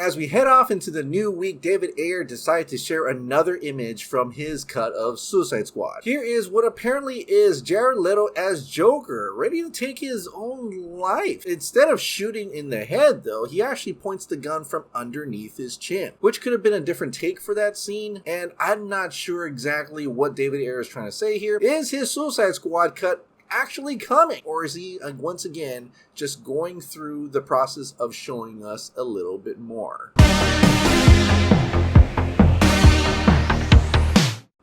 As we head off into the new week, David Ayer decided to share another image from his cut of Suicide Squad. Here is what apparently is Jared Leto as Joker, ready to take his own life. Instead of shooting in the head though, he actually points the gun from underneath his chin, which could have been a different take for that scene, and I'm not sure exactly what David Ayer is trying to say here. Is his Suicide Squad cut actually coming, or is he once again just going through the process of showing us a little bit more?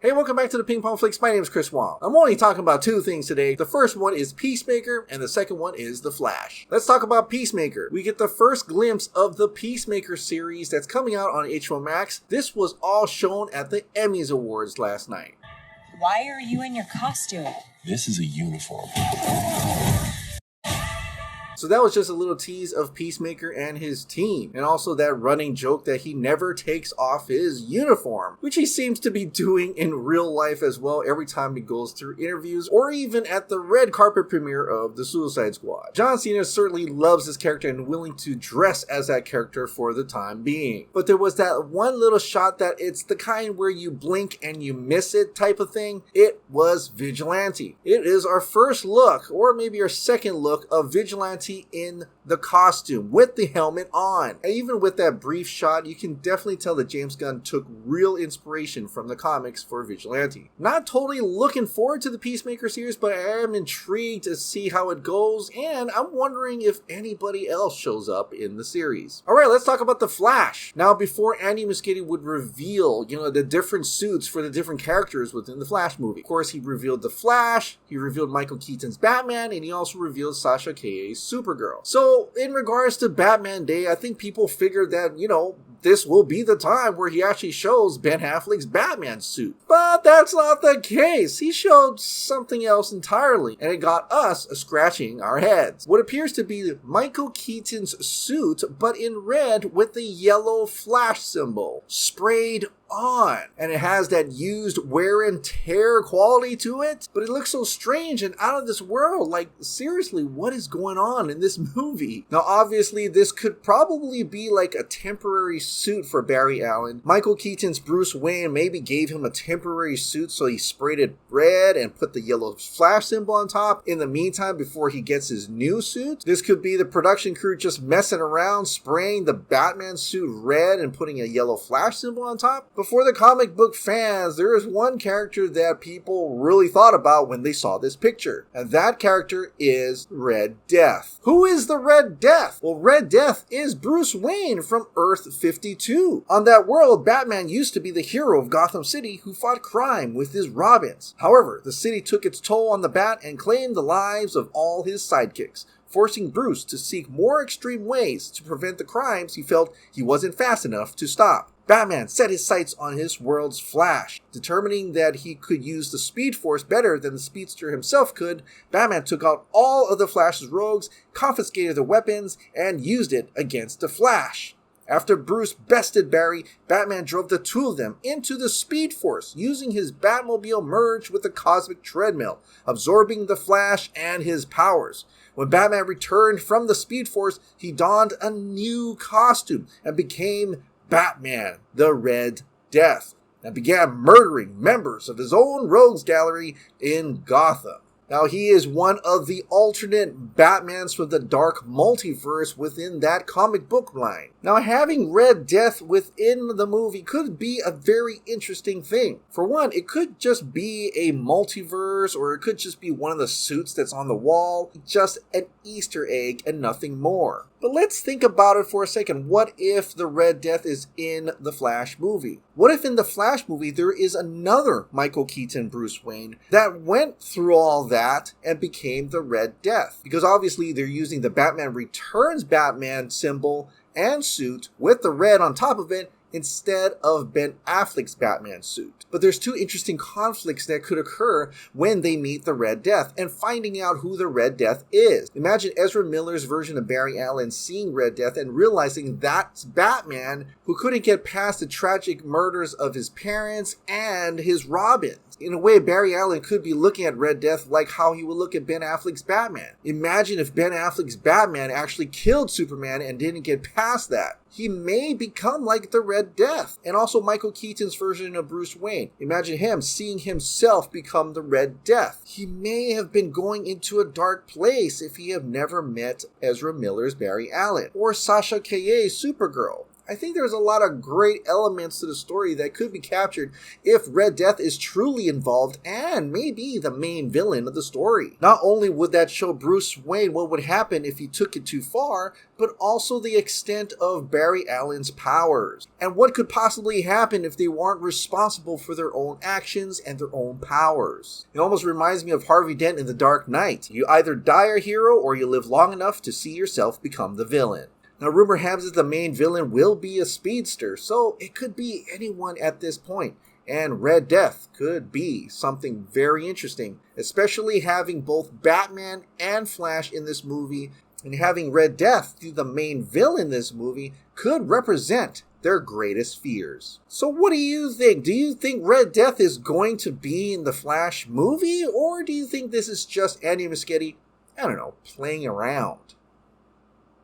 Hey, welcome back to the Ping Pong Flix. My name is Chris Wong. I'm only talking about two things today. The first one is Peacemaker, and the second one is The Flash. Let's talk about Peacemaker. We get the first glimpse of the Peacemaker series that's coming out on HBO Max. This was all shown at the Emmys Awards last night. Why are you in your costume? This is a uniform. So that was just a little tease of Peacemaker and his team, and also that running joke that he never takes off his uniform, which he seems to be doing in real life as well every time he goes through interviews or even at the red carpet premiere of the Suicide Squad. John Cena certainly loves this character and willing to dress as that character for the time being. But there was that one little shot that it's the kind where you blink and you miss it type of thing. It was Vigilante. It is our first look, or maybe our second look, of Vigilante in the costume with the helmet on. And even with that brief shot, you can definitely tell that James Gunn took real inspiration from the comics for Vigilante. Not totally looking forward to the Peacemaker series, but I am intrigued to see how it goes, and I'm wondering if anybody else shows up in the series. Alright, let's talk about The Flash. Now, before Andy Muschietti would reveal, the different suits for the different characters within the Flash movie. Of course, he revealed The Flash, he revealed Michael Keaton's Batman, and he also revealed Sasha Calle's Supergirl. So, in regards to Batman Day, I think people figured that, this will be the time where he actually shows Ben Affleck's Batman suit. But that's not the case. He showed something else entirely, and it got us scratching our heads. What appears to be Michael Keaton's suit, but in red with the yellow Flash symbol sprayed on, and it has that used wear and tear quality to it, but it looks so strange and out of this world. Like, seriously, what is going on in this movie? Now, obviously, this could probably be like a temporary suit for Barry Allen. Michael Keaton's Bruce Wayne maybe gave him a temporary suit, so he sprayed it red and put the yellow Flash symbol on top in the meantime before he gets his new suit. This could be the production crew just messing around, spraying the Batman suit red and putting a yellow Flash symbol on top. But for the comic book fans, there is one character that people really thought about when they saw this picture, and that character is Red Death. Who is the Red Death? Well, Red Death is Bruce Wayne from Earth 52. On that world, Batman used to be the hero of Gotham City who fought crime with his Robins. However, the city took its toll on the Bat and claimed the lives of all his sidekicks, forcing Bruce to seek more extreme ways to prevent the crimes he felt he wasn't fast enough to stop. Batman set his sights on his world's Flash. Determining that he could use the Speed Force better than the Speedster himself could, Batman took out all of the Flash's rogues, confiscated their weapons, and used it against the Flash. After Bruce bested Barry, Batman drove the two of them into the Speed Force, using his Batmobile merged with the Cosmic Treadmill, absorbing the Flash and his powers. When Batman returned from the Speed Force, he donned a new costume and became Batman, the Red Death, and began murdering members of his own rogues gallery in Gotham. Now, he is one of the alternate Batmans from the dark multiverse within that comic book line. Now, having Red Death within the movie could be a very interesting thing. For one, it could just be a multiverse, or it could just be one of the suits that's on the wall, just an Easter egg and nothing more. But let's think about it for a second. What if the Red Death is in the Flash movie? What if in the Flash movie there is another Michael Keaton Bruce Wayne that went through all that and became the Red Death? Because obviously they're using the Batman Returns Batman symbol and suit with the red on top of it instead of Ben Affleck's Batman suit. But there's two interesting conflicts that could occur when they meet the Red Death and finding out who the Red Death is. Imagine Ezra Miller's version of Barry Allen seeing Red Death and realizing that's Batman who couldn't get past the tragic murders of his parents and his Robins. In a way, Barry Allen could be looking at Red Death like how he would look at Ben Affleck's Batman. Imagine if Ben Affleck's Batman actually killed Superman and didn't get past that. he may become like the Red Death. And also Michael Keaton's version of Bruce Wayne. Imagine him seeing himself become the Red Death. He may have been going into a dark place if he had never met Ezra Miller's Barry Allen or Sasha Calle's Supergirl. I think there's a lot of great elements to the story that could be captured if Red Death is truly involved and maybe the main villain of the story. Not only would that show Bruce Wayne what would happen if he took it too far, but also the extent of Barry Allen's powers. And what could possibly happen if they weren't responsible for their own actions and their own powers. It almost reminds me of Harvey Dent in The Dark Knight. You either die a hero or you live long enough to see yourself become the villain. Now, rumor has it the main villain will be a speedster, so it could be anyone at this point. And Red Death could be something very interesting, especially having both Batman and Flash in this movie, and having Red Death be the main villain in this movie could represent their greatest fears. So what do you think? Do you think Red Death is going to be in the Flash movie, or do you think this is just Andy Muschietti, I don't know, playing around?